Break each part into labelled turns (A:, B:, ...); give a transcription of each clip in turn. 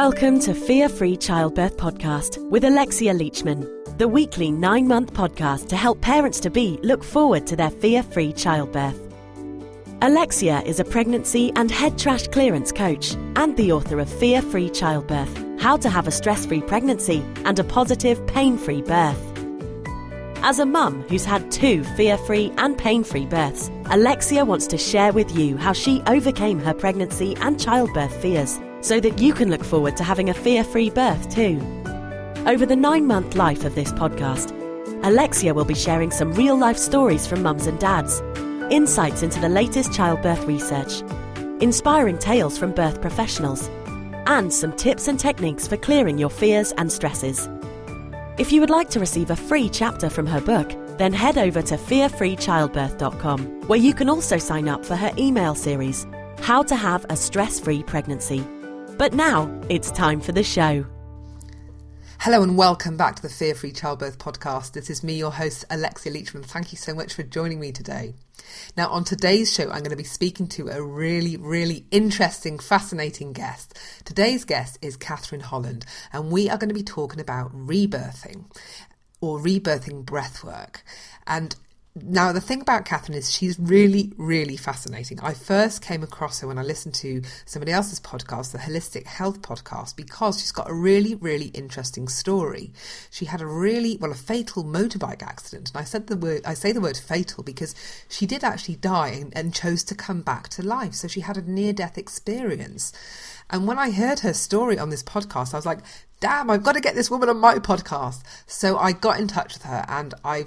A: Welcome to Fear-Free Childbirth Podcast with Alexia Leachman, the weekly 9-month podcast to help parents-to-be look forward to their fear-free childbirth. Alexia is a pregnancy and head trash clearance coach and the author of Fear-Free Childbirth, How to Have a Stress-Free Pregnancy and a Positive, Pain-Free Birth. As a mum who's had 2 fear-free and pain-free births, Alexia wants to share with you how she overcame her pregnancy and childbirth fears so that you can look forward to having a fear-free birth too. Over the 9-month life of this podcast, Alexia will be sharing some real-life stories from mums and dads, insights into the latest childbirth research, inspiring tales from birth professionals, and some tips and techniques for clearing your fears and stresses. If you would like to receive a free chapter from her book, then head over to fearfreechildbirth.com, where you can also sign up for her email series, How to Have a Stress-Free Pregnancy. But now, it's time for the show.
B: Hello and welcome back to the Fear-Free Childbirth Podcast. This is me, your host, Alexia Leachman. Thank you so much for joining me today. Now, on today's show, I'm going to be speaking to a really interesting, fascinating guest. Today's guest is Catherine Holland, and we are going to be talking about rebirthing or rebirthing breathwork. And now, the thing about Catherine is she's really fascinating. I first came across her when I listened to somebody else's podcast, the Holistic Health Podcast, because she's got a really interesting story. She had a fatal motorbike accident. And I say the word fatal because she did actually die and chose to come back to life. So she had a near-death experience. And when I heard her story on this podcast, I was like, damn, I've got to get this woman on my podcast. So I got in touch with her, and I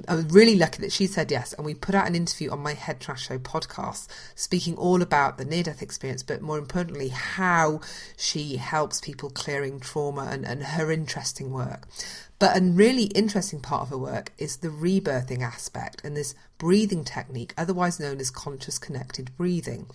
B: was really lucky that she said yes, and we put out an interview on my Head Trash Show podcast speaking all about the near-death experience, but more importantly how she helps people clearing trauma and her interesting work. But a really interesting part of her work is the rebirthing aspect and this breathing technique, otherwise known as conscious connected breathing.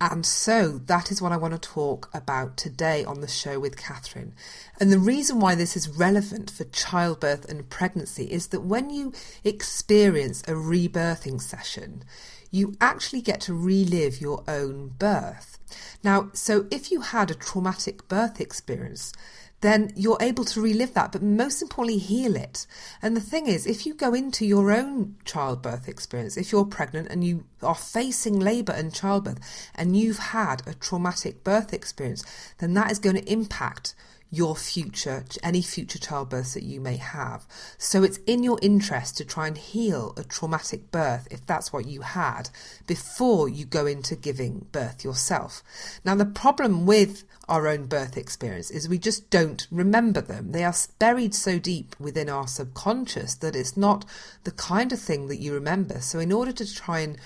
B: And so that is what I want to talk about today on the show with Catherine. And the reason why this is relevant for childbirth and pregnancy is that when you experience a rebirthing session, you actually get to relive your own birth. Now, so if you had a traumatic birth experience, then you're able to relive that, but most importantly, heal it. And the thing is, if you go into your own childbirth experience, if you're pregnant and you are facing labour and childbirth, and you've had a traumatic birth experience, then that is going to impact your future, any future childbirths that you may have. So it's in your interest to try and heal a traumatic birth, if that's what you had, before you go into giving birth yourself. Now, the problem with our own birth experience is we just don't remember them. They are buried so deep within our subconscious that it's not the kind of thing that you remember. So in order to try and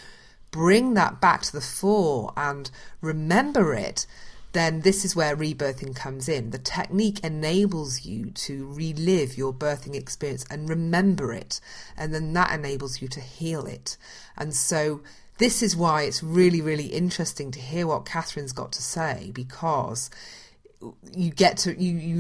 B: bring that back to the fore and remember it, then this is where rebirthing comes in. The technique enables you to relive your birthing experience and remember it, and then that enables you to heal it. And so this is why it's really interesting to hear what Catherine's got to say, because you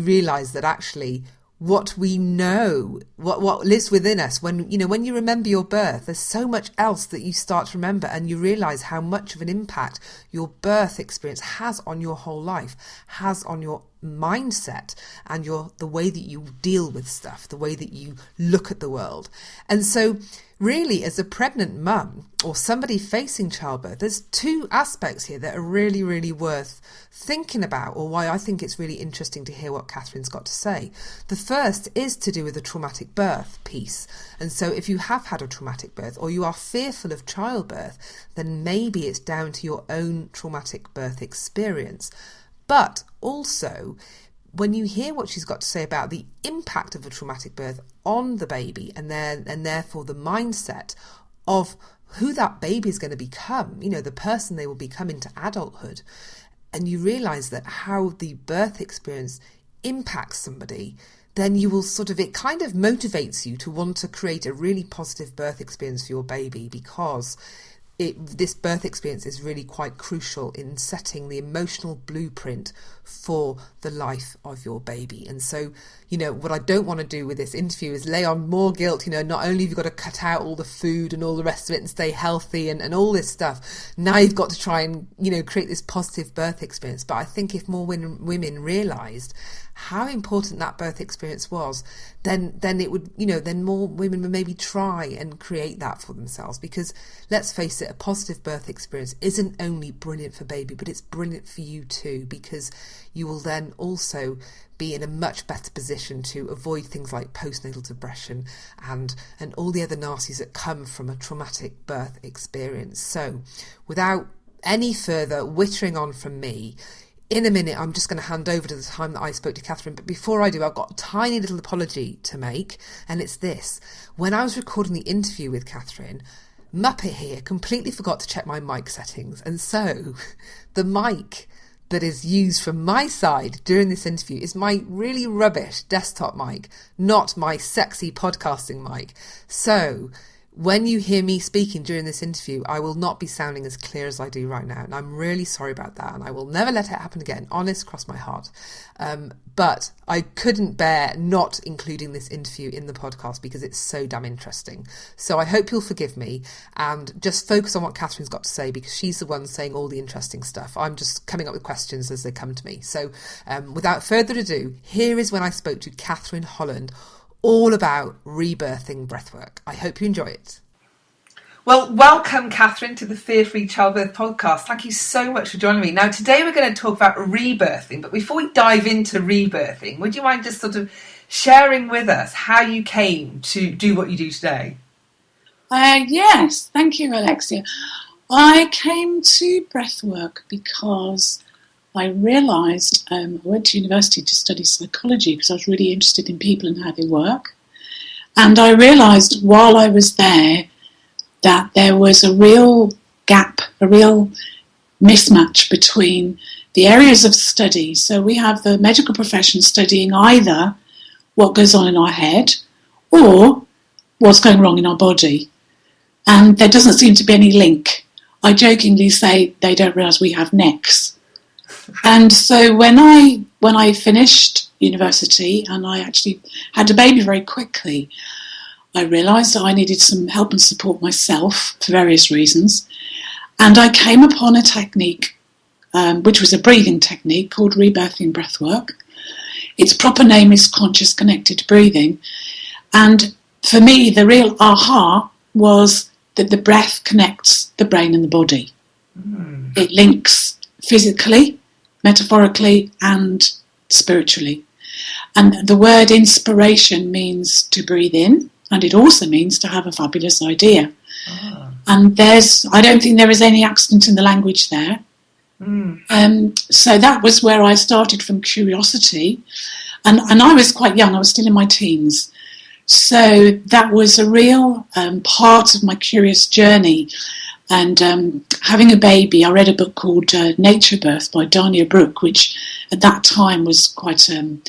B: realise that actually what we know, what lives within us, when you remember your birth, there's so much else that you start to remember, and you realise how much of an impact your birth experience has on your whole life, has on your mindset and the way that you deal with stuff, the way that you look at the world. And so really, as a pregnant mum or somebody facing childbirth, there's 2 aspects here that are really worth thinking about, or why I think it's really interesting to hear what Catherine's got to say. The first is to do with the traumatic birth piece. And so if you have had a traumatic birth, or you are fearful of childbirth, then maybe it's down to your own traumatic birth experience. But also, when you hear what she's got to say about the impact of a traumatic birth on the baby, and therefore the mindset of who that baby is going to become, the person they will become into adulthood, and you realise that how the birth experience impacts somebody, then you will it kind of motivates you to want to create a really positive birth experience for your baby, because this birth experience is really quite crucial in setting the emotional blueprint for the life of your baby. And so, what I don't want to do with this interview is lay on more guilt. Not only have you got to cut out all the food and all the rest of it and stay healthy and all this stuff, now you've got to try and, create this positive birth experience. But I think if more women realised how important that birth experience was, then it would, then more women would maybe try and create that for themselves. Because let's face it, a positive birth experience isn't only brilliant for baby, but it's brilliant for you too, because you will then also be in a much better position to avoid things like postnatal depression and all the other nasties that come from a traumatic birth experience. So without any further wittering on from me, in a minute, I'm just going to hand over to the time that I spoke to Catherine. But before I do, I've got a tiny little apology to make. And it's this. When I was recording the interview with Catherine, Muppet here completely forgot to check my mic settings. And so the mic that is used from my side during this interview is my really rubbish desktop mic, not my sexy podcasting mic. So when you hear me speaking during this interview, I will not be sounding as clear as I do right now. And I'm really sorry about that. And I will never let it happen again. Honest, cross my heart. But I couldn't bear not including this interview in the podcast because it's so damn interesting. So I hope you'll forgive me and just focus on what Catherine's got to say, because she's the one saying all the interesting stuff. I'm just coming up with questions as they come to me. So without further ado, here is when I spoke to Catherine Holland, all about rebirthing breathwork. I hope you enjoy it. Well, welcome, Catherine, to the Fear-Free Childbirth podcast. Thank you so much for joining me. Now, today we're going to talk about rebirthing, but before we dive into rebirthing, would you mind just sort of sharing with us how you came to do what you do today?
C: Yes, thank you, Alexia. I came to breathwork because I realised I went to university to study psychology because I was really interested in people and how they work. And I realised while I was there that there was a real gap, a real mismatch between the areas of study. So we have the medical profession studying either what goes on in our head or what's going wrong in our body. And there doesn't seem to be any link. I jokingly say they don't realise we have necks. And so when I finished university and I actually had a baby very quickly, I realised that I needed some help and support myself for various reasons. And I came upon a technique, which was a breathing technique called Rebirthing Breathwork. Its proper name is conscious connected breathing. And for me, the real aha was that the breath connects the brain and the body. It links physically, metaphorically and spiritually. And the word inspiration means to breathe in, and it also means to have a fabulous idea. And I don't think there is any accident in the language there. So that was where I started, from curiosity. And I was quite young, I was still in my teens. So that was a real part of my curious journey. And having a baby, I read a book called Nature Birth by Dania Brooke, which at that time was quite an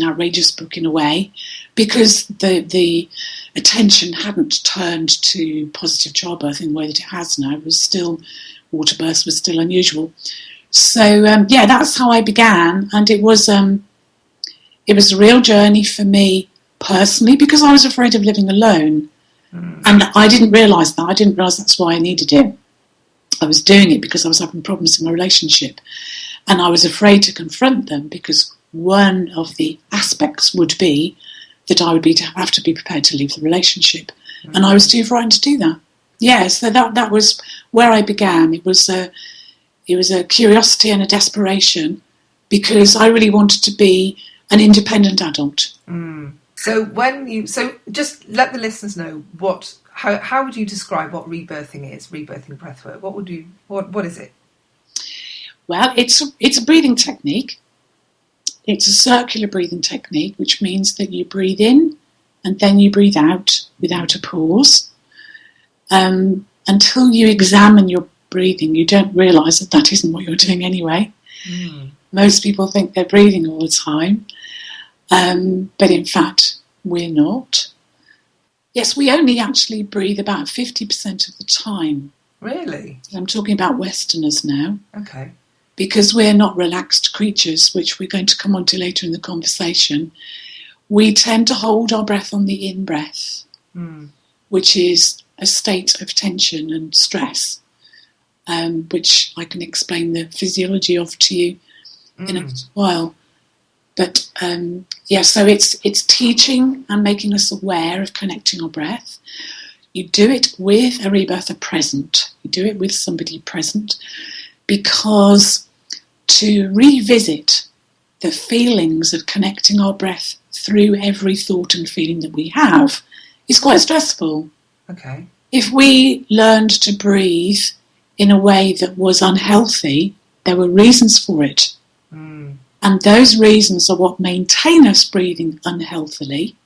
C: outrageous book in a way, because the attention hadn't turned to positive childbirth in the way that it has now. It was still, water births was still unusual. So that's how I began, and it was a real journey for me personally, because I was afraid of living alone. And I didn't realise that. I didn't realise that's why I needed it. I was doing it because I was having problems in my relationship. And I was afraid to confront them because one of the aspects would be that I would have to be prepared to leave the relationship. And I was too frightened to do that. Yeah, so that was where I began. It was a curiosity and a desperation because I really wanted to be an independent adult.
B: So just let the listeners know how would you describe what rebirthing is, rebirthing breathwork? What is it?
C: Well, it's a breathing technique. It's a circular breathing technique, which means that you breathe in and then you breathe out without a pause. Until you examine your breathing, you don't realise that isn't what you're doing anyway. Most people think they're breathing all the time. But in fact, we're not. Yes, we only actually breathe about 50% of the time.
B: Really?
C: I'm talking about Westerners now.
B: Okay.
C: Because we're not relaxed creatures, which we're going to come on to later in the conversation, we tend to hold our breath on the in-breath, which is a state of tension and stress, which I can explain the physiology of to you in a while. But so it's teaching and making us aware of connecting our breath. You do it with a rebirther present. You do it with somebody present, because to revisit the feelings of connecting our breath through every thought and feeling that we have is quite stressful.
B: Okay.
C: If we learned to breathe in a way that was unhealthy, there were reasons for it. And those reasons are what maintain us breathing unhealthily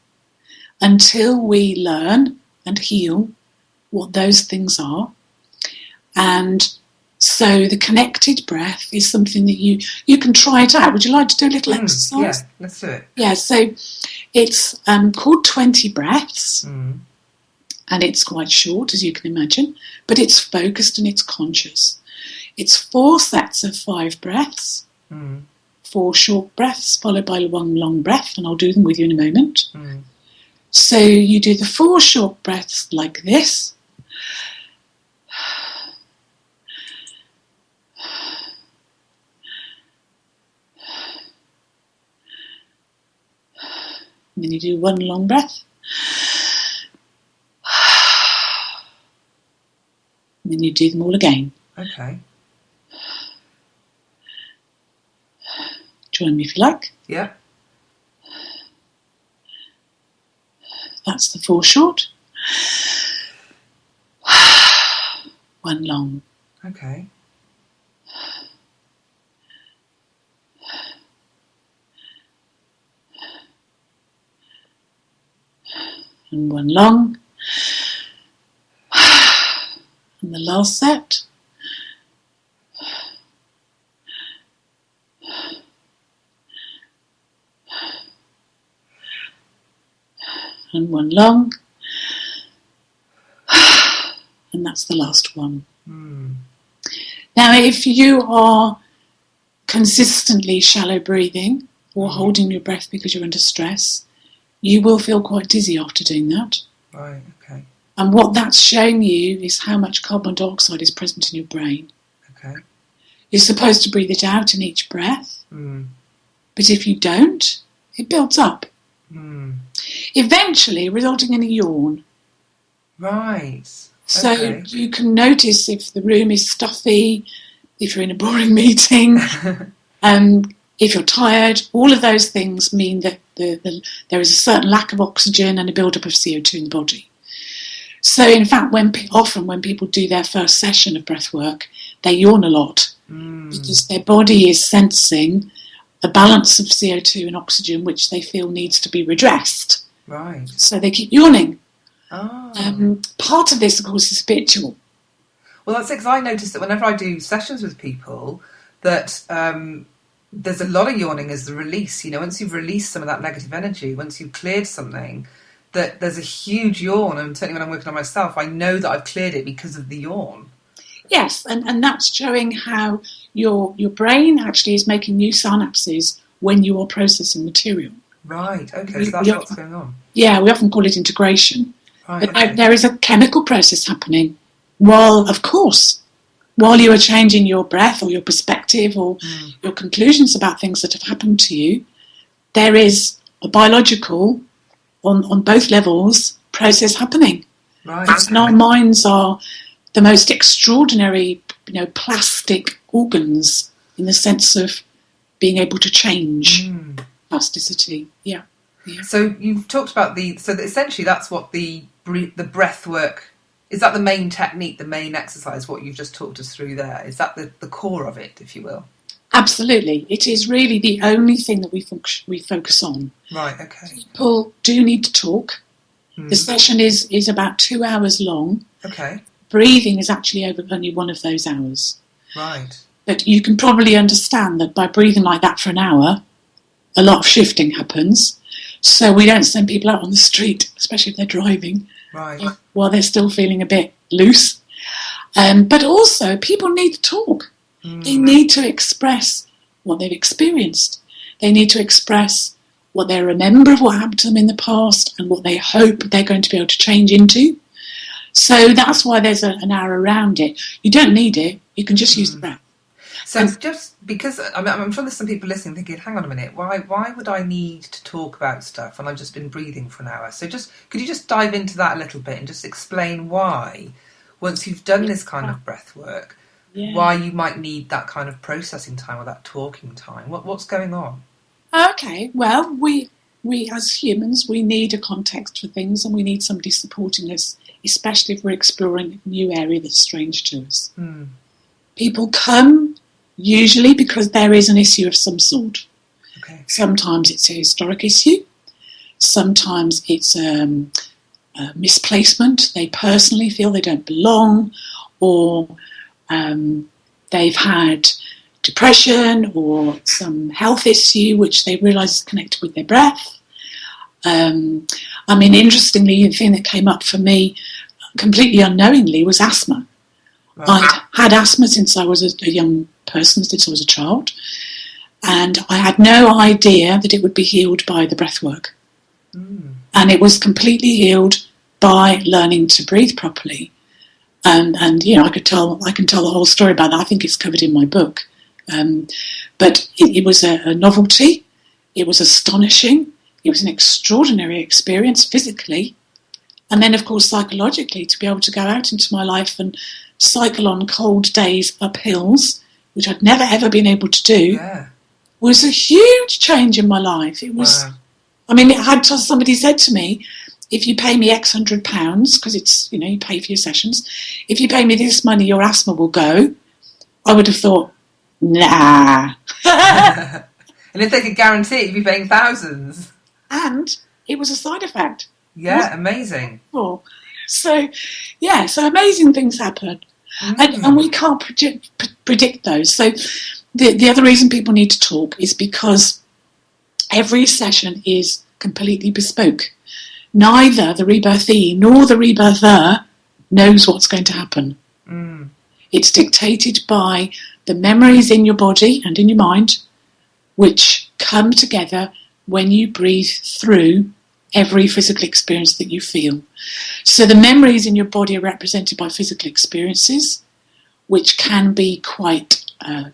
C: until we learn and heal what those things are. And so the connected breath is something that you can try it out. Would you like to do a little exercise?
B: Yeah, let's do it.
C: Yeah, so it's called 20 breaths, and it's quite short, as you can imagine, but it's focused and it's conscious. It's 4 sets of 5 breaths, 4 short breaths followed by 1 long breath, and I'll do them with you in a moment. So you do the 4 short breaths like this. And then you do 1 long breath. And then you do them all again.
B: Okay.
C: Join me if you like.
B: Yeah.
C: That's the 4 short. 1 long.
B: Okay.
C: And 1 long. And the last set. And 1 long. And that's the last one. Now, if you are consistently shallow breathing or holding your breath because you're under stress, you will feel quite dizzy after doing that.
B: Right, okay.
C: And what that's showing you is how much carbon dioxide is present in your brain.
B: Okay.
C: You're supposed to breathe it out in each breath, but if you don't, it builds up. Eventually resulting in a yawn.
B: Right.
C: So
B: Okay.
C: you can notice if the room is stuffy, if you're in a boring meeting, if you're tired. All of those things mean that there is a certain lack of oxygen and a build-up of CO2 in the body. So in fact, often when people do their first session of breath work, they yawn a lot because their body is sensing a balance of CO2 and oxygen which they feel needs to be redressed.
B: Right.
C: So they keep yawning.
B: Oh.
C: Part of this, of course, is spiritual.
B: Well, that's because I notice that whenever I do sessions with people, that there's a lot of yawning as the release. You know, once you've released some of that negative energy, once you've cleared something, that there's a huge yawn. And certainly when I'm working on myself, I know that I've cleared it because of the yawn. Yes,
C: and that's showing how your brain actually is making new synapses when you are processing material.
B: Right, okay, so that's what's going on.
C: Yeah, we often call it integration.
B: Right,
C: but
B: okay.
C: There is a chemical process happening while you are changing your breath or your perspective or your conclusions about things that have happened to you. There is a biological, on both levels, process happening.
B: Right.
C: And our minds are the most extraordinary, plastic organs in the sense of being able to change plasticity. Yeah.
B: So you've talked about essentially that's what the breath work, is that the main technique, the main exercise, what you've just talked us through there? Is that the core of it, if you will?
C: Absolutely. It is really the only thing that we focus on.
B: Right, okay.
C: People do need to talk. The session is about 2 hours long.
B: Okay.
C: Breathing is actually only 1 of those hours.
B: Right.
C: But you can probably understand that by breathing like that for an hour, a lot of shifting happens. So we don't send people out on the street, especially if they're driving,
B: right,
C: while they're still feeling a bit loose. But also, people need to talk. They need to express what they've experienced. They need to express what they remember of what happened to them in the past and what they hope they're going to be able to change into. So that's why there's an hour around it. You don't need it. You can just use the breath.
B: So just because, I'm sure there's some people listening thinking, hang on a minute, why would I need to talk about stuff when I've just been breathing for an hour? So could you just dive into that a little bit and just explain why, once you've done this kind of breath work, why you might need that kind of processing time or that talking time? What's going on?
C: Okay, well, we as humans, we need a context for things, and we need somebody supporting us, especially if we're exploring a new area that's strange to us. People come usually because there is an issue of some sort.
B: Okay.
C: Sometimes it's a historic issue. Sometimes it's a misplacement. They personally feel they don't belong, or they've had depression or some health issue which they realise is connected with their breath. Interestingly, the thing that came up for me completely unknowingly was asthma. Right. I'd had asthma since I was a young person, since I was a child, and I had no idea that it would be healed by the breath work. And it was completely healed by learning to breathe properly. And I can tell the whole story about that. I think it's covered in my book. But it was a novelty. It was astonishing. It was an extraordinary experience physically. And then, of course, psychologically, to be able to go out into my life and cycle on cold days up hills, which I'd never, ever been able to do, was a huge change in my life. It was, somebody said to me, if you pay me X £100, because it's, you pay for your sessions, if you pay me this money, your asthma will go. I would have thought, nah.
B: And if they could guarantee it, you'd be paying thousands.
C: And it was a side effect.
B: Yeah, amazing.
C: So amazing things happen. And we can't predict those. So the other reason people need to talk is because every session is completely bespoke. Neither the rebirthee nor the rebirther knows what's going to happen. It's dictated by the memories in your body and in your mind, which come together when you breathe through every physical experience that you feel. So the memories in your body are represented by physical experiences, which can be quite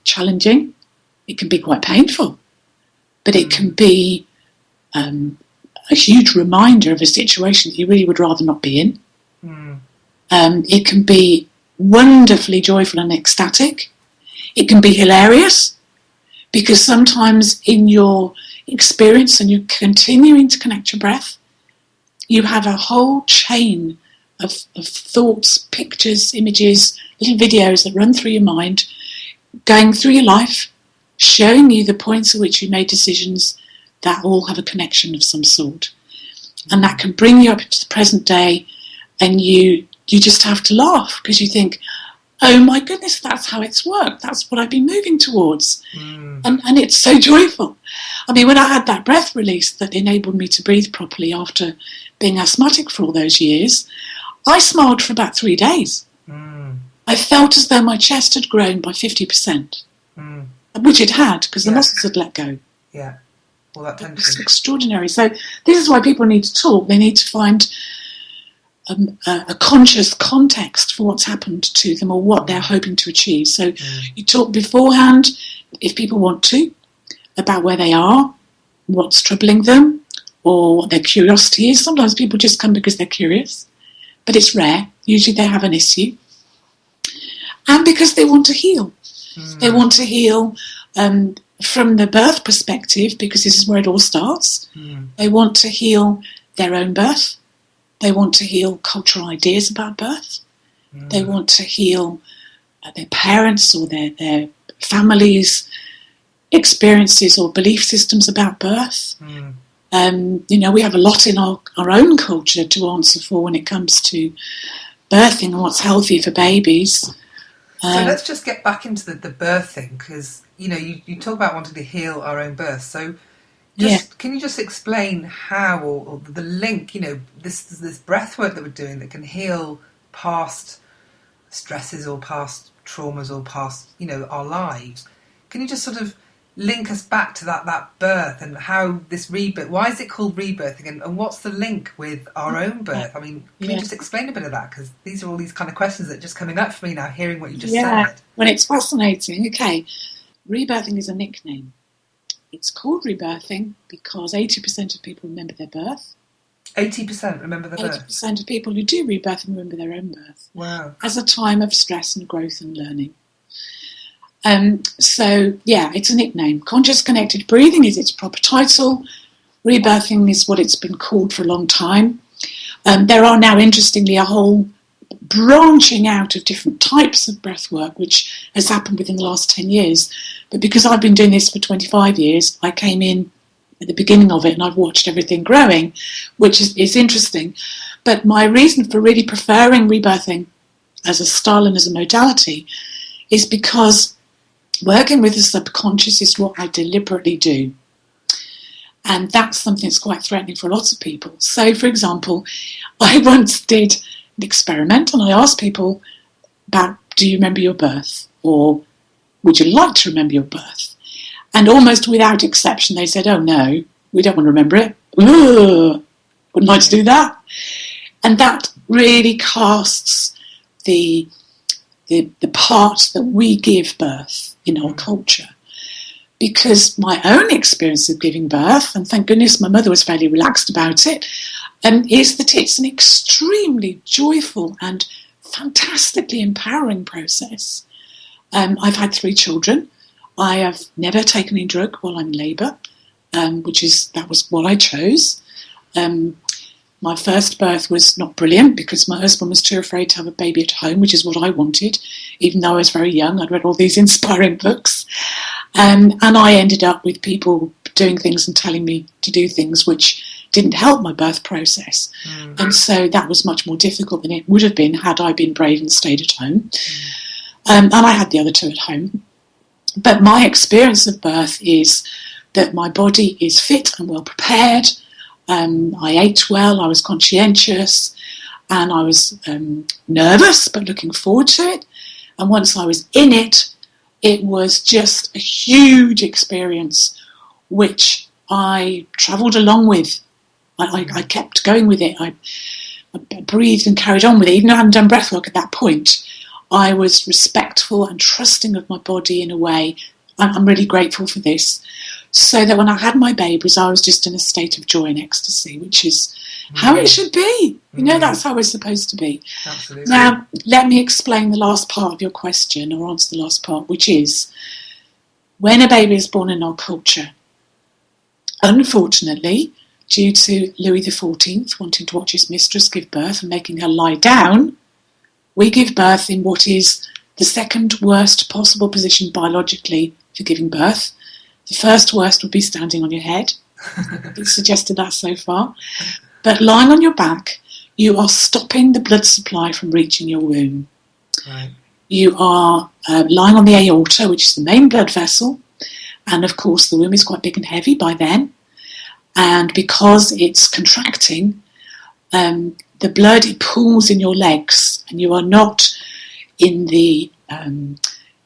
C: challenging. It can be quite painful, but it can be a huge reminder of a situation that you really would rather not be in. It can be wonderfully joyful and ecstatic. It can be hilarious, because sometimes in your experience and you're continuing to connect your breath, you have a whole chain of thoughts, pictures, images, little videos that run through your mind, going through your life, showing you the points at which you made decisions that all have a connection of some sort. And that can bring you up into the present day, and you just have to laugh because you think, oh my goodness, that's how it's worked. That's what I've been moving towards. And it's so joyful. When I had that breath release that enabled me to breathe properly after being asthmatic for all those years, I smiled for about 3 days. I felt as though my chest had grown by 50%, which it had, because the muscles had let go.
B: Yeah. All that tension.
C: It's extraordinary. So this is why people need to talk. They need to find a conscious context for what's happened to them or what they're hoping to achieve. So you talk beforehand, if people want to, about where they are, what's troubling them, or what their curiosity is. Sometimes people just come because they're curious, but it's rare. Usually they have an issue. And because they want to heal. They want to heal from the birth perspective, because this is where it all starts. They want to heal their own birth. They want to heal cultural ideas about birth. They want to heal their parents or their families' experiences or belief systems about birth. We have a lot in our own culture to answer for when it comes to birthing and what's healthy for babies.
B: So let's just get back into the birthing, because you talk about wanting to heal our own birth. So can you just explain how, or the link, this breath work that we're doing that can heal past stresses or past traumas or past, our lives. Can you just sort of link us back to that birth and how this rebirth, why is it called rebirthing, and what's the link with our own birth? I mean, can you just explain a bit of that? Because these are all these kind of questions that are just coming up for me now, hearing what you just said.
C: Well, it's fascinating. Okay, rebirthing is a nickname. It's called rebirthing because 80% of people remember their birth.
B: 80% remember their birth?
C: 80% of people who do rebirthing remember their own birth.
B: Wow.
C: As a time of stress and growth and learning. It's a nickname. Conscious Connected Breathing is its proper title. Rebirthing is what it's been called for a long time. There are now, interestingly, a whole branching out of different types of breath work, which has happened within the last 10 years. But because I've been doing this for 25 years, I came in at the beginning of it and I've watched everything growing, which is interesting. But my reason for really preferring rebirthing as a style and as a modality is because working with the subconscious is what I deliberately do. And that's something that's quite threatening for lots of people. So, for example, I once did an experiment and I asked people about, do you remember your birth? Or would you like to remember your birth? And almost without exception, they said, oh no, we don't want to remember it. Ugh, wouldn't like to do that. And that really casts the part that we give birth in our culture. Because my own experience of giving birth, and thank goodness my mother was fairly relaxed about it, is that it's an extremely joyful and fantastically empowering process. I've had 3 children. I have never taken any drug while I'm in labour, that was what I chose. My first birth was not brilliant because my husband was too afraid to have a baby at home, which is what I wanted, even though I was very young. I'd read all these inspiring books. And I ended up with people doing things and telling me to do things which didn't help my birth process. And so that was much more difficult than it would have been had I been brave and stayed at home. And I had the other 2 at home. But my experience of birth is that my body is fit and well prepared. I ate well, I was conscientious, and I was nervous, but looking forward to it. And once I was in it, it was just a huge experience, which I travelled along with. I kept going with it. I breathed and carried on with it. Even though I hadn't done breathwork at that point, I was respectful and trusting of my body in a way. I'm really grateful for this. So that when I had my babies, I was just in a state of joy and ecstasy, which is how it should be. That's how we're supposed to be.
B: Absolutely.
C: Now, let me explain the last part of your question, or answer the last part, which is, when a baby is born in our culture, unfortunately, due to Louis XIV wanting to watch his mistress give birth and making her lie down, we give birth in what is the second worst possible position biologically for giving birth. The first worst would be standing on your head. It's suggested that so far. But lying on your back, you are stopping the blood supply from reaching your womb.
B: Right.
C: You are lying on the aorta, which is the main blood vessel. And of course, the womb is quite big and heavy by then. And because it's contracting, the blood, it pools in your legs, and you are not in the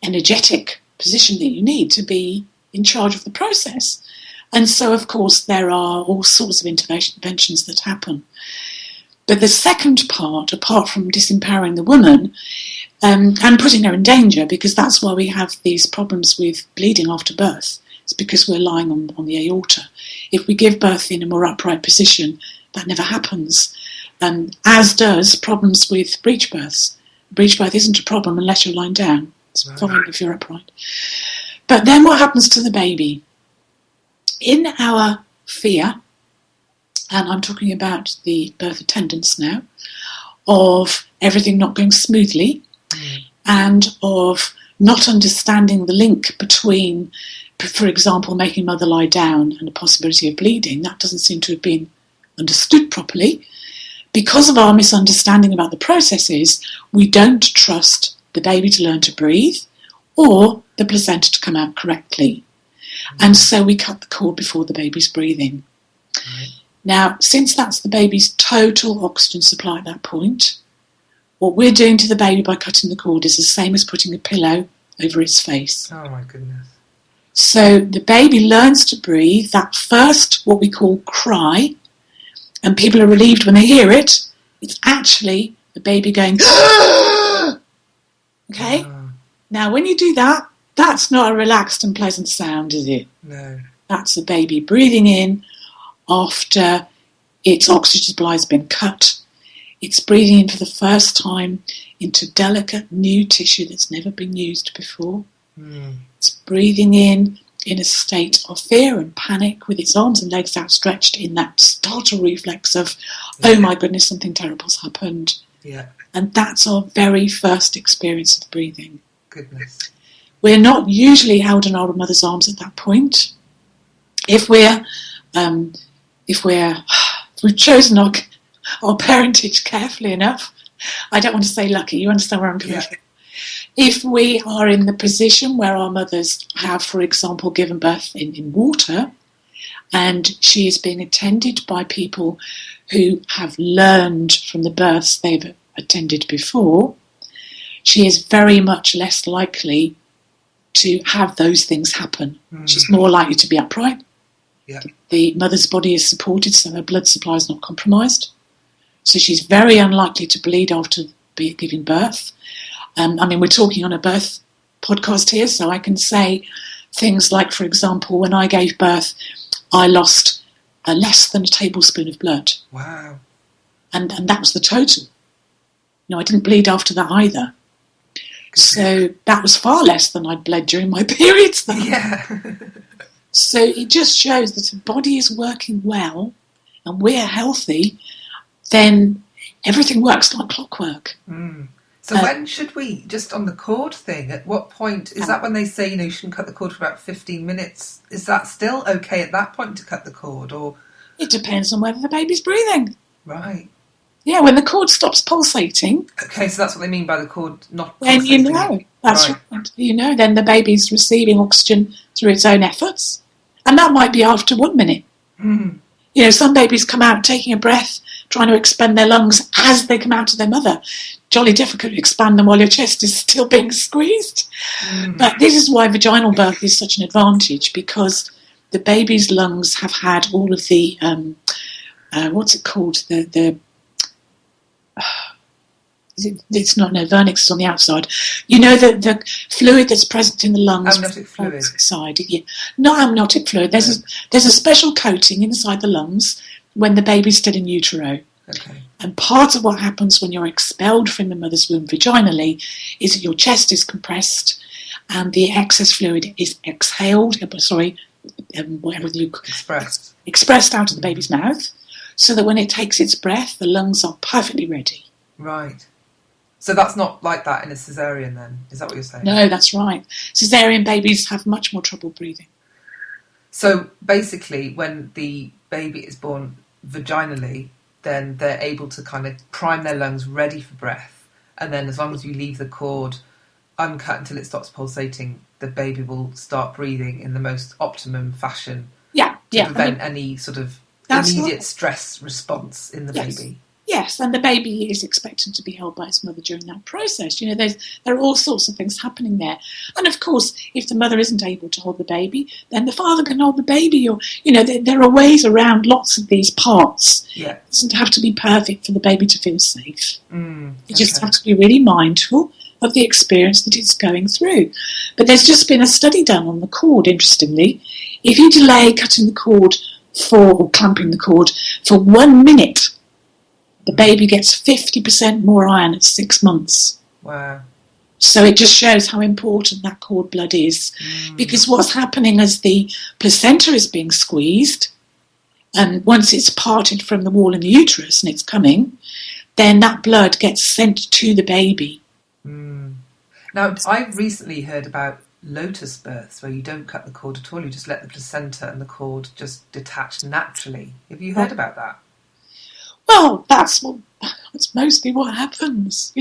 C: energetic position that you need to be in charge of the process. And so, of course, there are all sorts of interventions that happen. But the second part, apart from disempowering the woman and putting her in danger, because that's why we have these problems with bleeding after birth, it's because we're lying on the aorta. If we give birth in a more upright position, that never happens, as does problems with breech births. Breech birth isn't a problem unless you're lying down. It's fine if you're upright. But then what happens to the baby? In our fear, and I'm talking about the birth attendants now, of everything not going smoothly and of not understanding the link between, for example, making mother lie down and the possibility of bleeding, that doesn't seem to have been understood properly. Because of our misunderstanding about the processes, we don't trust the baby to learn to breathe or the placenta to come out correctly. And so we cut the cord before the baby's breathing. Now, since that's the baby's total oxygen supply at that point, what we're doing to the baby by cutting the cord is the same as putting a pillow over its face.
B: Oh my goodness.
C: So the baby learns to breathe, that first, what we call cry, and people are relieved when they hear it. It's actually the baby going, okay? Now, when you do that, that's not a relaxed and pleasant sound, is it?
B: No.
C: That's the baby breathing in after its oxygen supply has been cut. It's breathing in for the first time into delicate new tissue that's never been used before. It's breathing in a state of fear and panic with its arms and legs outstretched in that startle reflex of, oh my goodness, something terrible's happened.
B: Yeah.
C: And that's our very first experience of breathing.
B: Goodness.
C: We're not usually held in our mother's arms at that point. If we've chosen our parentage carefully enough, I don't want to say lucky, you understand where I'm coming from. If we are in the position where our mothers have, for example, given birth in water, and she is being attended by people who have learned from the births they've attended before, she is very much less likely to have those things happen. She's more likely to be upright.
B: Yeah.
C: The mother's body is supported, so her blood supply is not compromised. So she's very unlikely to bleed after giving birth. We're talking on a birth podcast here, so I can say things like, for example, when I gave birth, I lost less than a tablespoon of blood.
B: Wow.
C: And that was the total. I didn't bleed after that either. So that was far less than I'd bled during my periods then.
B: Yeah.
C: So it just shows that if the body is working well and we're healthy, then everything works like clockwork.
B: So when should we, just on the cord thing, at what point, is that when they say, you shouldn't cut the cord for about 15 minutes? Is that still okay at that point to cut the cord? Or
C: it depends on whether the baby's breathing.
B: Right.
C: Yeah, when the cord stops pulsating.
B: Okay, so that's what they mean by the cord not
C: pulsating.
B: Then
C: you know. That's right. Then the baby's receiving oxygen through its own efforts. And that might be after 1 minute. Some babies come out taking a breath, trying to expand their lungs as they come out of their mother. Jolly difficult to expand them while your chest is still being squeezed. But this is why vaginal birth is such an advantage, because the baby's lungs have had all of the, what's it called? It's not vernix, it's on the outside. The fluid that's present in the lungs.
B: Amniotic fluid.
C: Inside, yeah. Not amniotic fluid. There's a special coating inside the lungs when the baby's still in utero.
B: Okay.
C: And part of what happens when you're expelled from the mother's womb vaginally is that your chest is compressed and the excess fluid is exhaled. Expressed out of the baby's mouth, so that when it takes its breath, the lungs are perfectly ready.
B: Right. So that's not like that in a caesarean then? Is that what you're saying?
C: No, that's right. Caesarean babies have much more trouble breathing.
B: So basically, when the baby is born vaginally, then they're able to kind of prime their lungs ready for breath. And then as long as you leave the cord uncut until it stops pulsating, the baby will start breathing in the most optimum fashion to prevent any sort of immediate stress response in the baby.
C: Yes, and the baby is expected to be held by its mother during that process. There are all sorts of things happening there. And of course, if the mother isn't able to hold the baby, then the father can hold the baby. Or, there are ways around lots of these parts.
B: Yeah.
C: It doesn't have to be perfect for the baby to feel safe. You just
B: Okay.
C: have to be really mindful of the experience that it's going through. But there's just been a study done on the cord, interestingly. If you delay cutting the cord or clamping the cord for 1 minute, the baby gets 50% more iron at 6 months.
B: Wow.
C: So it just shows how important that cord blood is. Because what's happening as the placenta is being squeezed, and once it's parted from the wall in the uterus and it's coming, then that blood gets sent to the baby.
B: Now, I've recently heard about Lotus Births, where you don't cut the cord at all, you just let the placenta and the cord just detach naturally. Have you heard about that?
C: Well, that's mostly what happens.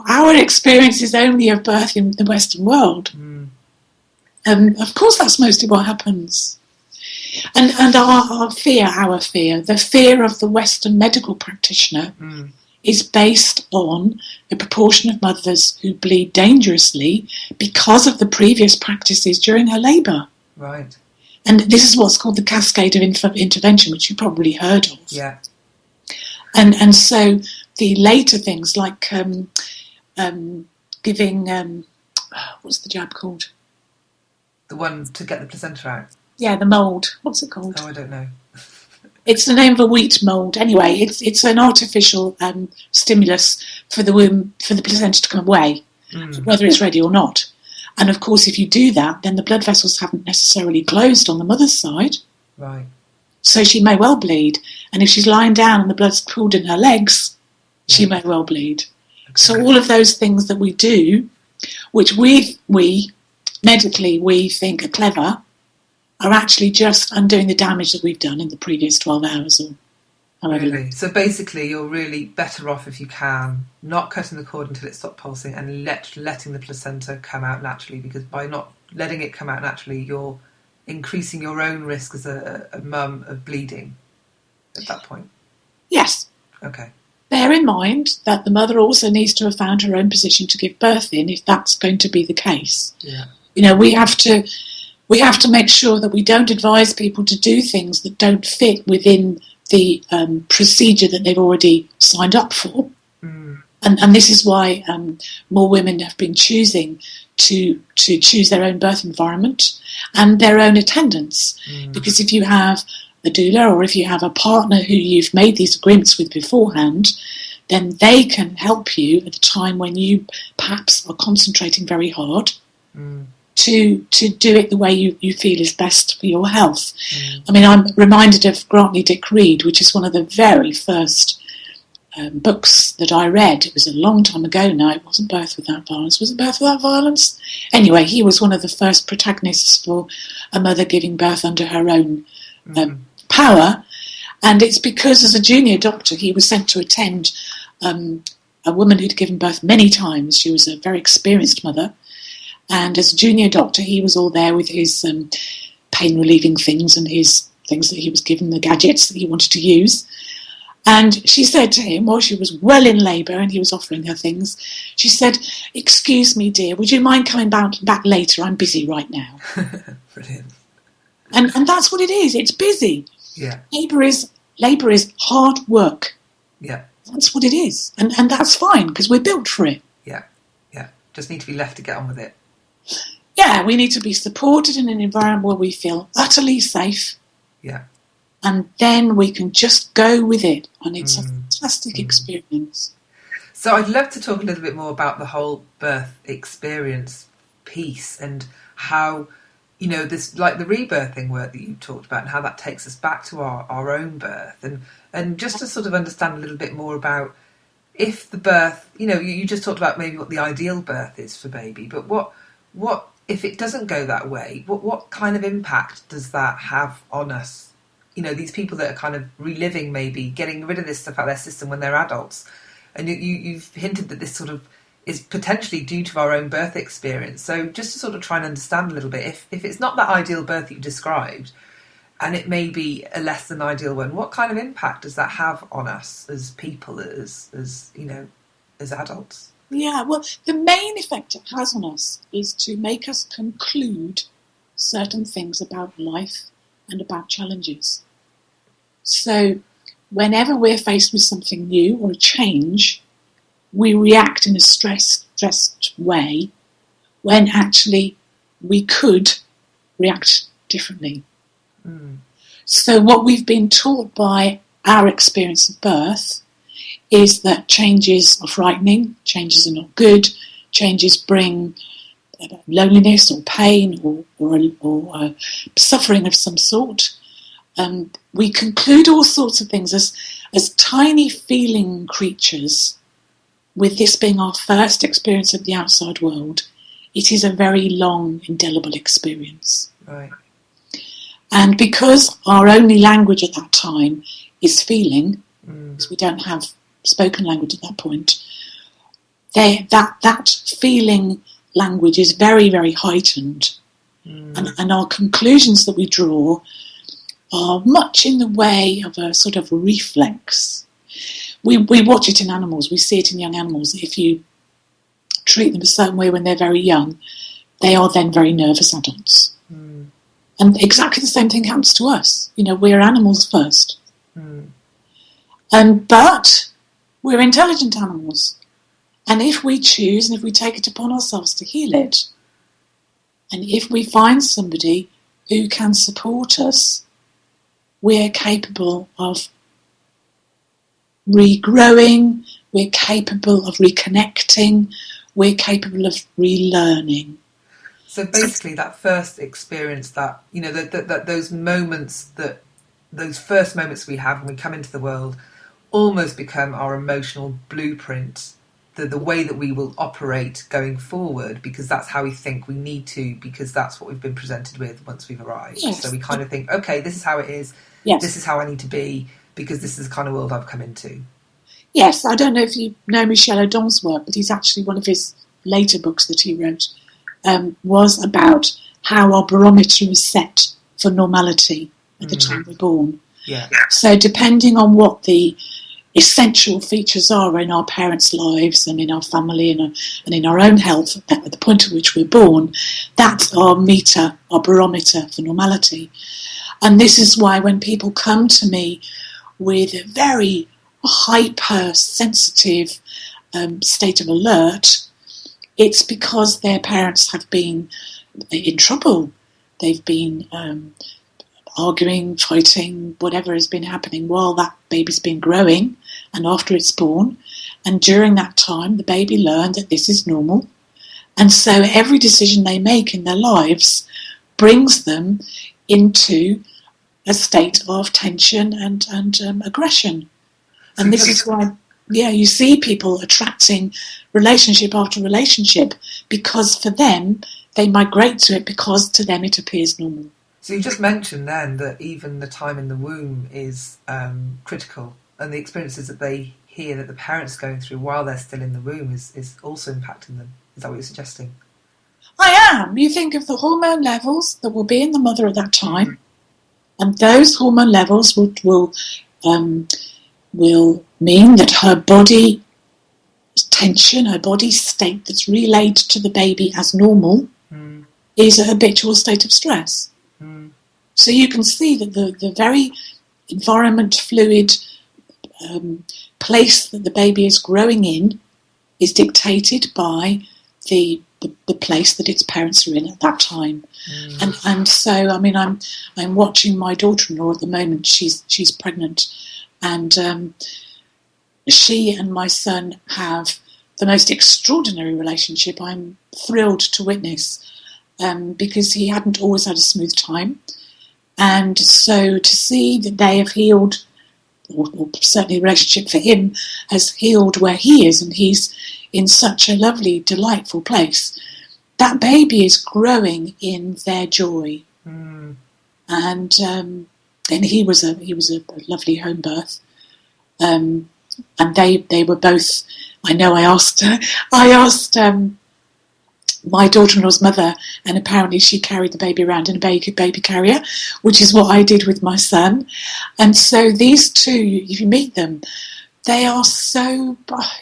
C: Our experience is only of birth in the Western world. Of course, that's mostly what happens. And our fear, the fear of the Western medical practitioner is based on the proportion of mothers who bleed dangerously because of the previous practices during her labour.
B: Right.
C: And this is what's called the cascade of intervention, which you've probably heard of.
B: Yeah.
C: And so the later things like giving, what's the jab called?
B: The one to get the placenta out?
C: Yeah, the mould. What's it called?
B: Oh, I don't know.
C: It's the name of a wheat mould. Anyway, it's an artificial stimulus for the womb, for the placenta to come away, whether it's ready or not. And of course, if you do that, then the blood vessels haven't necessarily closed on the mother's side.
B: Right.
C: So she may well bleed. And if she's lying down and the blood's pooled in her legs, she may well bleed. Okay. So all of those things that we do, which we medically we think are clever, are actually just undoing the damage that we've done in the previous 12 hours or however long.
B: Really? So basically you're really better off, if you can, not cutting the cord until it stops pulsing and letting the placenta come out naturally, because by not letting it come out naturally, you're increasing your own risk as a mum of bleeding at that point.
C: Yes.
B: Okay.
C: Bear in mind that the mother also needs to have found her own position to give birth in, if that's going to be the case.
B: Yeah.
C: You know, we have to make sure that we don't advise people to do things that don't fit within the procedure that they've already signed up for. And this is why more women have been choosing to choose their own birth environment and their own attendants. Because if you have a doula or if you have a partner who you've made these agreements with beforehand, then they can help you at the time when you perhaps are concentrating very hard to do it the way you feel is best for your health. I mean, I'm reminded of Grantley Dick Reed, which is one of the very first books that I read. It was a long time ago now. It wasn't Birth Without Violence. Was it Birth Without Violence? Anyway, he was one of the first protagonists for a mother giving birth under her own power. And it's because as a junior doctor, he was sent to attend a woman who'd given birth many times. She was a very experienced mother. And as a junior doctor, he was all there with his pain-relieving things and his things that he was given, the gadgets that he wanted to use. And she said to him, while she was well in labour and he was offering her things, she said, "Excuse me, dear, would you mind coming back later? I'm busy right now."
B: Brilliant.
C: And that's what it is. It's busy.
B: Yeah.
C: Labour is hard work.
B: Yeah.
C: That's what it is. And that's fine, because we're built for it.
B: Yeah. Yeah. Just need to be left to get on with it.
C: Yeah, we need to be supported in an environment where we feel utterly safe.
B: Yeah.
C: And then we can just go with it. And it's a fantastic experience.
B: So I'd love to talk a little bit more about the whole birth experience piece and how, you know, this, like the rebirthing work that you talked about and how that takes us back to our own birth. And just to sort of understand a little bit more about if the birth, you know, you just talked about maybe what the ideal birth is for baby, but what if it doesn't go that way, what kind of impact does that have on us? You know, these people that are kind of reliving, maybe getting rid of this stuff out of their system when they're adults. And you've hinted that this sort of is potentially due to our own birth experience. So just to sort of try and understand a little bit, if it's not that ideal birth that you described, and it may be a less than ideal one, what kind of impact does that have on us as people, as you know, as adults?
C: Yeah, well, the main effect it has on us is to make us conclude certain things about life and about challenges. So whenever we're faced with something new or a change, we react in a stressed way when actually we could react differently. So what we've been taught by our experience of birth is that changes are frightening, changes are not good, changes bring loneliness or pain or suffering of some sort. We conclude all sorts of things as tiny feeling creatures. With this being our first experience of the outside world, it is a very long, indelible experience.
B: Right.
C: And because our only language at that time is feeling, because we don't have spoken language at that point, that feeling language is very, very heightened. And our conclusions that we draw are much in the way of a sort of reflex. We watch it in animals. We see it in young animals. If you treat them a certain way when they're very young, they are then very nervous adults.
B: Mm.
C: And exactly the same thing happens to us. We're animals first.
B: Mm.
C: But we're intelligent animals. And if we choose and if we take it upon ourselves to heal it, and if we find somebody who can support us, we're capable of regrowing, we're capable of reconnecting, we're capable of relearning.
B: So basically that first experience, that, those moments, those first moments we have when we come into the world almost become our emotional blueprint, the way that we will operate going forward, because that's how we think we need to, because that's what we've been presented with once we've arrived.
C: Yes.
B: So we kind of think, okay, this is how it is.
C: Yes.
B: This is how I need to be, because this is the kind of world I've come into.
C: Yes, I don't know if you know Michel Odon's work, but he's actually, one of his later books that he wrote was about how our barometer is set for normality at the time we're born.
B: Yeah.
C: So depending on what the essential features are in our parents' lives and in our family and in our own health at the point at which we're born, that's our meter, our barometer for normality. And this is why when people come to me with a very hypersensitive state of alert, it's because their parents have been in trouble. They've been arguing, fighting, whatever has been happening while that baby's been growing and after it's born. And during that time, the baby learned that this is normal. And so every decision they make in their lives brings them into a state of tension and aggression. And this is why, you see people attracting relationship after relationship, because for them, they migrate to it because to them it appears normal.
B: So you just mentioned then that even the time in the womb is critical, and the experiences that they hear that the parents are going through while they're still in the womb is also impacting them. Is that what you're suggesting?
C: I am. You think of the hormone levels that will be in the mother at that time, and those hormone levels will mean that her body tension, her body state that's relayed to the baby as normal is a habitual state of stress. So you can see that the very environment fluid place that the baby is growing in is dictated by the place that its parents are in at that time. And so, I mean, I'm watching my daughter-in-law at the moment. She's pregnant, and she and my son have the most extraordinary relationship. I'm thrilled to witness, because he hadn't always had a smooth time. And so to see that they have healed, or certainly the relationship for him has healed where he is, and he's in such a lovely, delightful place, that baby is growing in their joy. And he was a lovely home birth. And they were both, I know I asked my daughter-in-law's mother, and apparently she carried the baby around in a baby carrier, which is what I did with my son. And so these two, if you meet them, they are so,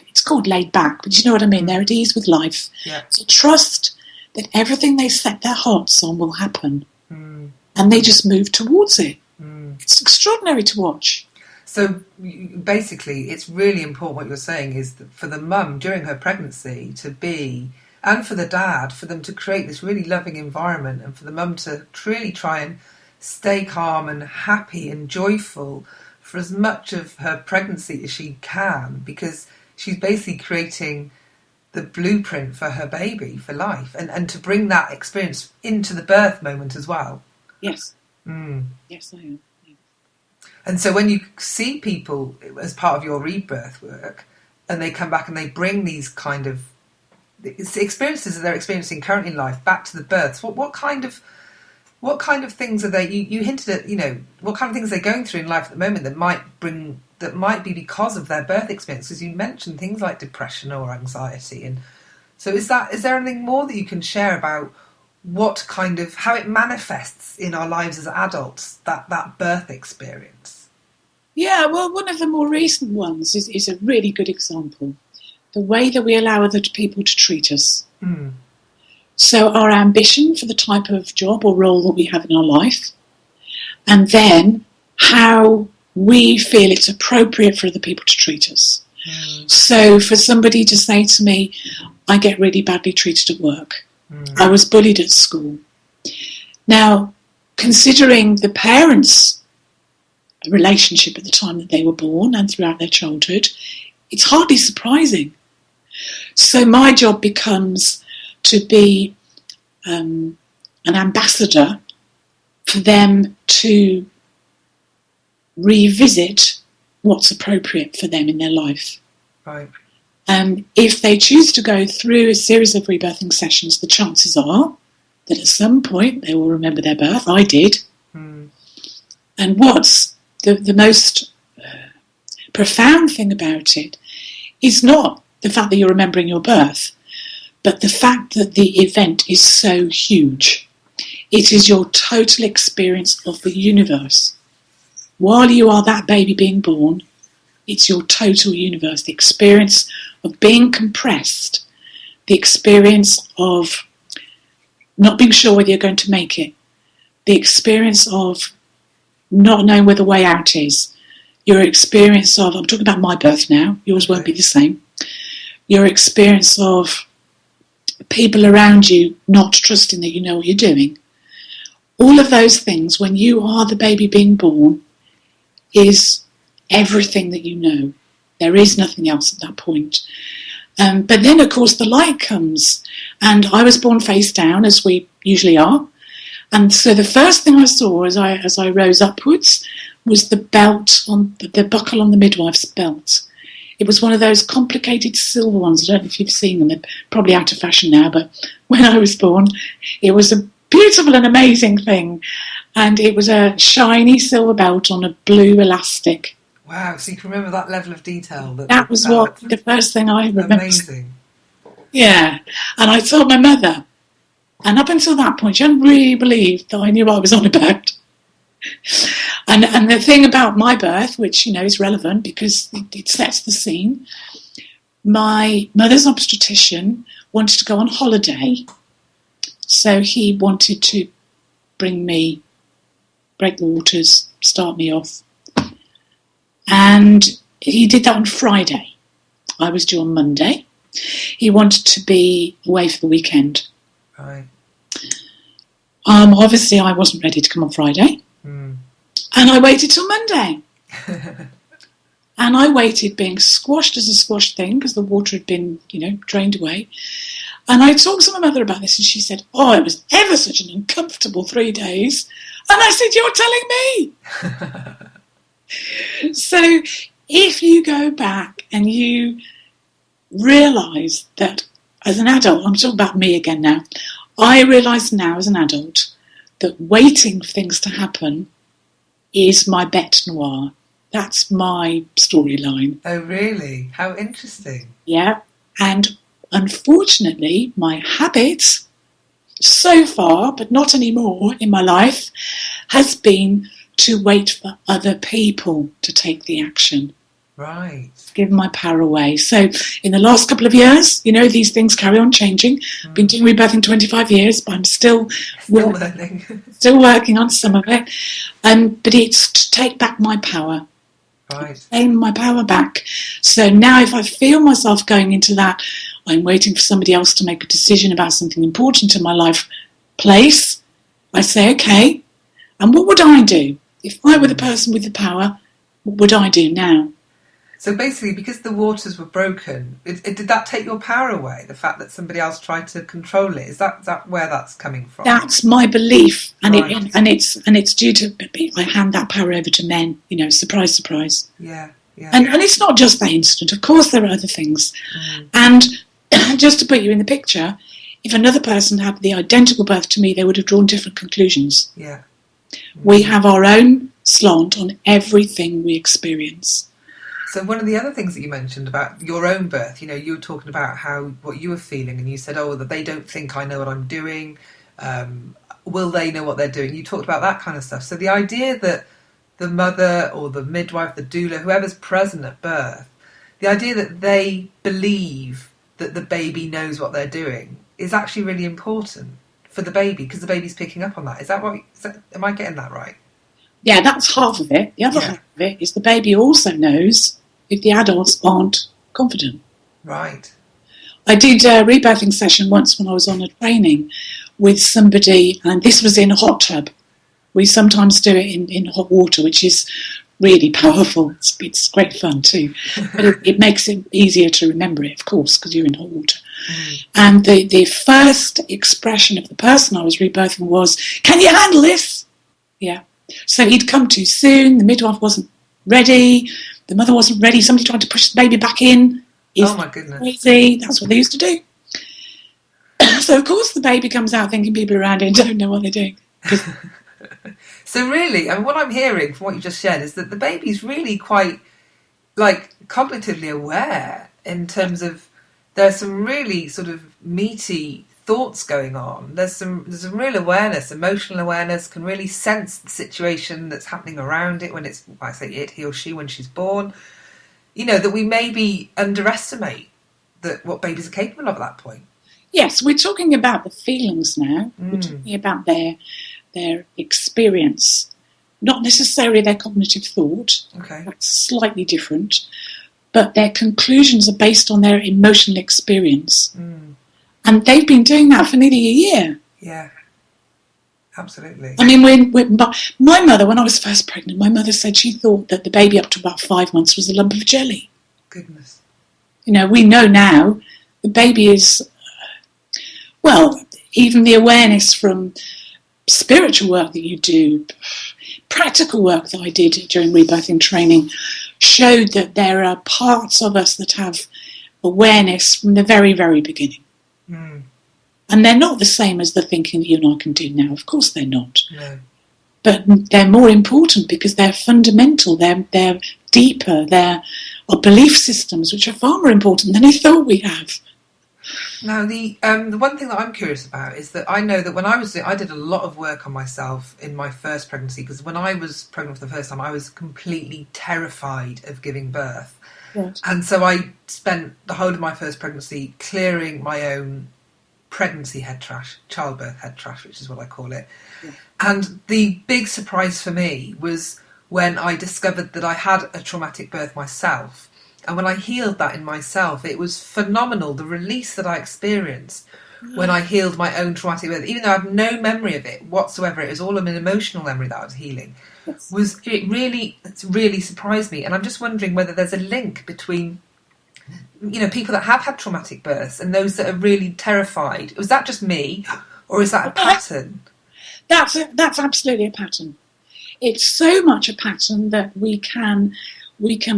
C: it's called laid back, but you know what I mean, they're at ease with life. Yeah. So trust that everything they set their hearts on will happen. And they just move towards it. It's extraordinary to watch.
B: So basically, it's really important what you're saying is that for the mum during her pregnancy to be, and for the dad, for them to create this really loving environment, and for the mum to really try and stay calm and happy and joyful for as much of her pregnancy as she can, because she's basically creating the blueprint for her baby, for life, and to bring that experience into the birth moment as well.
C: Yes. Yes, I am.
B: And so when you see people as part of your rebirth work, and they come back and they bring these kind of experiences that they're experiencing currently in life back to the births, what kind of things are they? You hinted at, what kind of things are they going through in life at the moment that might be because of their birth experience? Because you mentioned things like depression or anxiety, and so is there anything more that you can share about how it manifests in our lives as adults, that birth experience?
C: Yeah, well, one of the more recent ones is a really good example. The way that we allow other people to treat us.
B: Mm.
C: So our ambition for the type of job or role that we have in our life, and then how we feel it's appropriate for other people to treat us. Mm. So for somebody to say to me, I get really badly treated at work. Mm. I was bullied at school. Now, considering the parents' relationship at the time that they were born and throughout their childhood, it's hardly surprising. So my job becomes to be an ambassador for them to revisit what's appropriate for them in their life.
B: Right.
C: If they choose to go through a series of rebirthing sessions, the chances are that at some point they will remember their birth. I did. Mm. And what's the most profound thing about it is not the fact that you're remembering your birth, but the fact that the event is so huge. It is your total experience of the universe. While you are that baby being born, it's your total universe, the experience of being compressed, the experience of not being sure whether you're going to make it, the experience of not knowing where the way out is, your experience of, I'm talking about my birth now, yours won't be the same, your experience of people around you not trusting that you know what you're doing. All of those things, when you are the baby being born, is everything that you know. There is nothing else at that point. But then, of course, the light comes. And I was born face down, as we usually are. And so the first thing I saw as I rose upwards was the belt, the buckle on the midwife's belt. It was one of those complicated silver ones. I don't know if you've seen them. They're probably out of fashion now. But when I was born, it was a beautiful and amazing thing. And it was a shiny silver belt on a blue elastic.
B: Wow, so you can remember that level of detail.
C: That was what the first thing I remember.
B: Amazing.
C: Yeah, and I told my mother. And up until that point, she hadn't really believed that I knew what I was on about. And the thing about my birth, which, is relevant because it sets the scene, my mother's obstetrician wanted to go on holiday. So he wanted to break the waters, start me off. And he did that on Friday. I was due on Monday. He wanted to be away for the weekend.
B: Right.
C: Obviously, I wasn't ready to come on Friday. Mm. And I waited till Monday. And I waited being squashed as a squashed thing because the water had been, drained away. And I talked to my mother about this and she said, it was ever such an uncomfortable 3 days. And I said, you're telling me. So if you go back and you realise that as an adult, I'm talking about me again now, I realise now as an adult that waiting for things to happen is my bête noire. That's my storyline.
B: Oh, really? How interesting.
C: Yeah. And unfortunately, my habit so far, but not anymore in my life, has been to wait for other people to take the action.
B: Right.
C: Give my power away. So in the last couple of years, these things carry on changing. I've been doing rebirthing 25 years, but I'm still
B: learning.
C: Still working on some of it. But it's to take back my power.
B: Right.
C: Claim my power back. So now if I feel myself going into that, I'm waiting for somebody else to make a decision about something important in my life place, I say, okay, and what would I do? If I were the person with the power, what would I do now?
B: So basically, because the waters were broken, did that take your power away? The fact that somebody else tried to control it, is that where that's coming from?
C: That's my belief, and
B: right.
C: it's due to I hand that power over to men. Surprise, surprise.
B: Yeah.
C: And it's not just that incident. Of course, there are other things. And just to put you in the picture, if another person had the identical birth to me, they would have drawn different conclusions.
B: Yeah.
C: We have our own slant on everything we experience.
B: So one of the other things that you mentioned about your own birth, you were talking about what you were feeling, and you said, that they don't think I know what I'm doing. Will they know what they're doing? You talked about that kind of stuff. So the idea that the mother or the midwife, the doula, whoever's present at birth, the idea that they believe that the baby knows what they're doing is actually really important for the baby, because the baby's picking up on that. Am I getting that right?
C: Yeah, that's half of it. The other half of it is the baby also knows if the adults aren't confident.
B: Right.
C: I did a rebirthing session once when I was on a training with somebody, and this was in a hot tub. We sometimes do it in hot water, which is really powerful. It's great fun too. But it makes it easier to remember it, of course, because you're in hot water. And the first expression of the person I was rebirthing was, "Can you handle this?" Yeah. So he'd come too soon, the midwife wasn't ready, the mother wasn't ready, somebody tried to push the baby back in.
B: Oh my goodness.
C: Crazy. That's what they used to do. So of course the baby comes out thinking people around it don't know what they're doing.
B: So really, I mean, what I'm hearing from what you just shared is that the baby's really quite, cognitively aware, in terms of there's some really sort of meaty thoughts going on. There's some real awareness, emotional awareness, can really sense the situation that's happening around it when it's, I say it, he or she, when she's born. That we maybe underestimate what babies are capable of at that point.
C: Yes, we're talking about the feelings now. We're talking about their experience, not necessarily their cognitive thought.
B: Okay.
C: That's slightly different. But their conclusions are based on their emotional experience. And they've been doing that for nearly a year.
B: Yeah, absolutely.
C: I mean, when my mother, when I was first pregnant, my mother said she thought that the baby up to about 5 months was a lump of jelly.
B: Goodness.
C: We know now the baby is, even the awareness from spiritual work that you do, practical work that I did during rebirthing training, showed that there are parts of us that have awareness from the very, very beginning. And they're not the same as the thinking that you and I can do now. Of course they're not.
B: No.
C: But they're more important because they're fundamental, they're deeper, they're our belief systems, which are far more important than I thought we have.
B: Now, the one thing that I'm curious about is that I know that when I did a lot of work on myself in my first pregnancy, because when I was pregnant for the first time, I was completely terrified of giving birth.
C: Right.
B: And so I spent the whole of my first pregnancy clearing my own pregnancy head trash, childbirth head trash, which is what I call it.
C: Yeah.
B: And the big surprise for me was when I discovered that I had a traumatic birth myself. And when I healed that in myself, it was phenomenal, the release that I experienced when I healed my own traumatic birth. Even though I have no memory of it whatsoever, it was all an emotional memory that I was healing.
C: Yes.
B: It really surprised me. And I'm just wondering whether there's a link between, people that have had traumatic births and those that are really terrified. Was that just me, or is that a pattern?
C: That's absolutely a pattern. It's so much a pattern that we can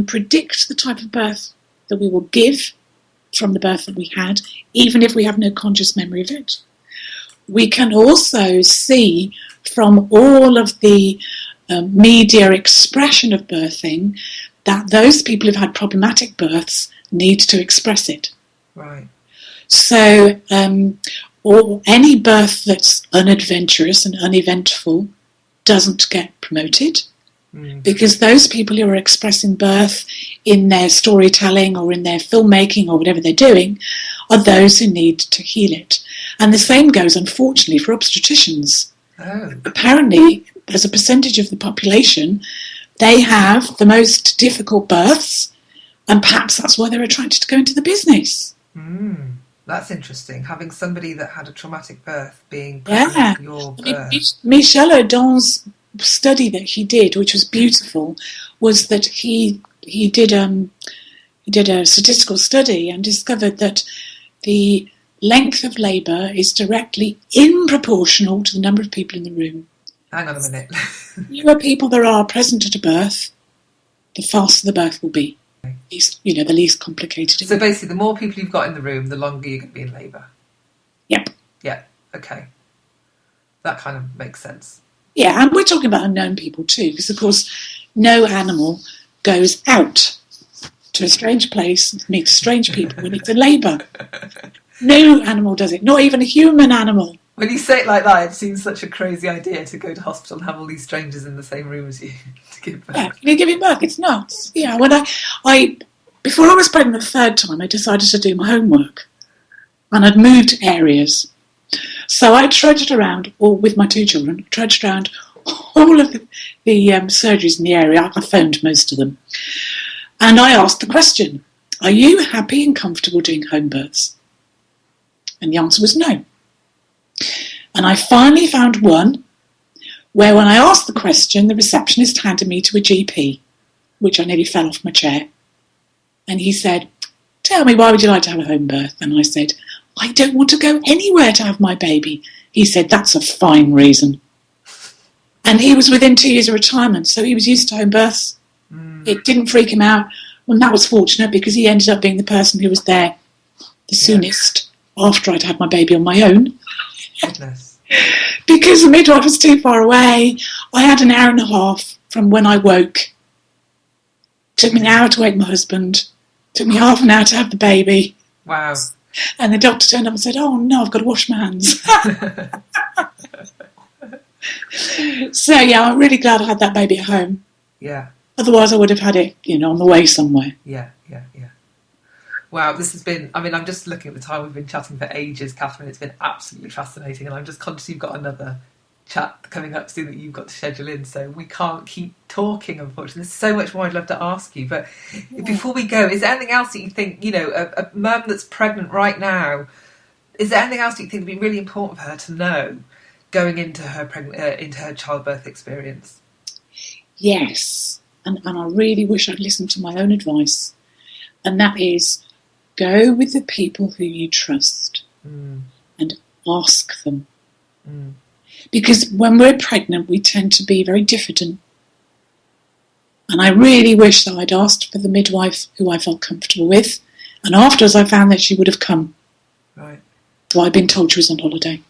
C: predict the type of birth that we will give from the birth that we had, even if we have no conscious memory of it. We can also see from all of the media expression of birthing that those people who've had problematic births need to express it.
B: Right.
C: So, or any birth that's unadventurous and uneventful doesn't get promoted. Because those people who are expressing birth in their storytelling or in their filmmaking or whatever they're doing are those who need to heal it. And the same goes, unfortunately, for obstetricians.
B: Oh.
C: Apparently, as a percentage of the population, they have the most difficult births, and perhaps that's why they're attracted to go into the business.
B: That's interesting, having somebody that had a traumatic birth being your birth.
C: Michel Audin's study that he did, which was beautiful, was that he did a statistical study and discovered that the length of labour is directly in proportional to the number of people in the room.
B: Hang on a minute.
C: The fewer people there are present at a birth, the faster the birth will be. The least complicated.
B: So basically, the more people you've got in the room, the longer you're going to be in labour.
C: Yep.
B: Yeah. Okay. That kind of makes sense.
C: Yeah, and we're talking about unknown people too, because of course, no animal goes out to a strange place, meets strange people when it's in labour. No animal does it, not even a human animal.
B: When you say it like that, it seems such a crazy idea to go to hospital and have all these strangers in the same room as you to give birth.
C: Yeah, you're giving birth. It's nuts. Yeah, when I before I was pregnant the third time, I decided to do my homework, and I'd moved areas. So I trudged around, or with my 2 children, trudged around all of the surgeries in the area. I phoned most of them, and I asked the question: "Are you happy and comfortable doing home births?" And the answer was no. And I finally found one where, when I asked the question, the receptionist handed me to a GP, which I nearly fell off my chair. And he said, "Tell me, why would you like to have a home birth?" And I said, "I don't want to go anywhere to have my baby." He said, "That's a fine reason." And he was within 2 years of retirement, so he was used to home births. It didn't freak him out. Well, that was fortunate, because he ended up being the person who was there the soonest after I'd had my baby on my own.
B: Goodness.
C: Because the midwife was too far away. I had an hour and a half from when I woke. Took me an hour to wake my husband. Took me half an hour to have the baby.
B: Wow.
C: And the doctor turned up and said, "Oh no, I've got to wash my hands." So yeah, I'm really glad I had that baby at home.
B: Yeah.
C: Otherwise I would have had it, on the way somewhere.
B: Yeah. Wow, this has been, I'm just looking at the time. We've been chatting for ages, Catherine. It's been absolutely fascinating, and I'm just conscious you've got another chat coming up soon that you've got to schedule in, so we can't keep talking, unfortunately. There's so much more I'd love to ask you, but before we go, is there anything else that you think, a mum that's pregnant right now, is there anything else that you think would be really important for her to know going into her into her childbirth experience?
C: Yes, and I really wish I'd listened to my own advice, and that is, go with the people who you trust and ask them. Because when we're pregnant, we tend to be very diffident. And I really wish that I'd asked for the midwife who I felt comfortable with, and afterwards I found that she would have come.
B: Right.
C: So I'd been told she was on holiday.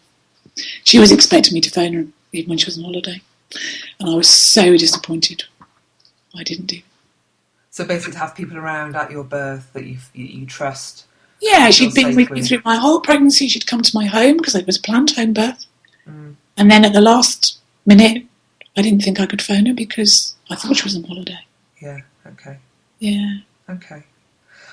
C: She was expecting me to phone her even when she was on holiday. And I was so disappointed I didn't do.
B: So basically to have people around at your birth that you trust.
C: Yeah, she'd been with me through my whole pregnancy. She'd come to my home because it was a planned home birth. And then at the last minute, I didn't think I could phone her because I thought she was on holiday.
B: Yeah, okay.
C: Yeah.
B: Okay.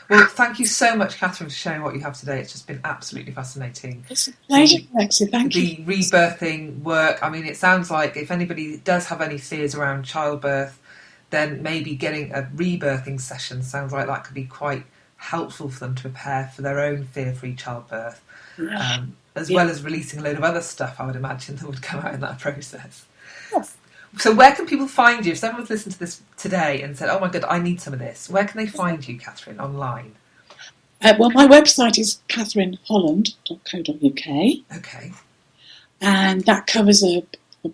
B: Well, thank you so much, Catherine, for sharing what you have today. It's just been absolutely fascinating.
C: It's a pleasure, Alexia. Thank you.
B: The rebirthing work, it sounds like if anybody does have any fears around childbirth, then maybe getting a rebirthing session sounds like that could be quite helpful for them to prepare for their own fear-free childbirth, as well as releasing a load of other stuff, I would imagine, that would come out in that process.
C: Yes.
B: So where can people find you? If someone's listened to this today and said, "Oh my God, I need some of this," where can they find you, Catherine, online?
C: Well, my website is catherineholland.co.uk.
B: Okay.
C: And that covers a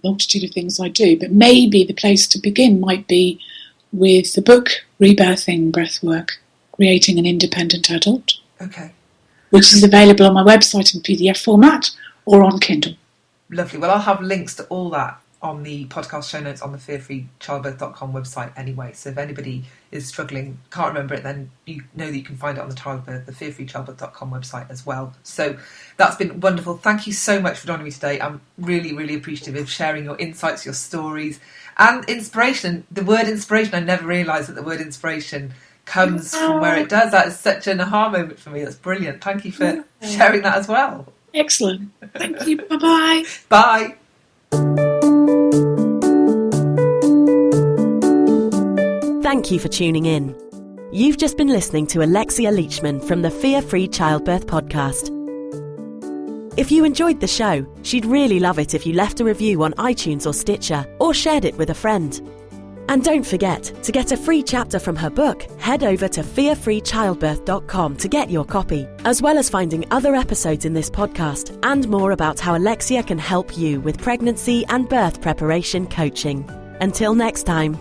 C: multitude of things I do. But maybe the place to begin might be with the book Rebirthing Breathwork, Creating an Independent Adult.
B: Okay.
C: Which is available on my website in PDF format or on Kindle.
B: Lovely. Well, I'll have links to all that on the podcast show notes on the fearfreechildbirth.com website anyway. So if anybody is struggling, can't remember it, then you know that you can find it on the fearfreechildbirth.com website as well. So that's been wonderful. Thank you so much for joining me today. I'm really, really appreciative of sharing your insights, your stories, and inspiration. The word inspiration, I never realised that the word inspiration comes from where it does. That is such an aha moment for me. That's brilliant. Thank you for sharing that as well.
C: Excellent. Thank you. Bye-bye.
B: Bye.
A: Thank you for tuning in. You've just been listening to Alexia Leachman from the Fear Free Childbirth podcast. If you enjoyed the show, she'd really love it if you left a review on iTunes or Stitcher or shared it with a friend. And don't forget, to get a free chapter from her book, head over to fearfreechildbirth.com to get your copy, as well as finding other episodes in this podcast and more about how Alexia can help you with pregnancy and birth preparation coaching. Until next time.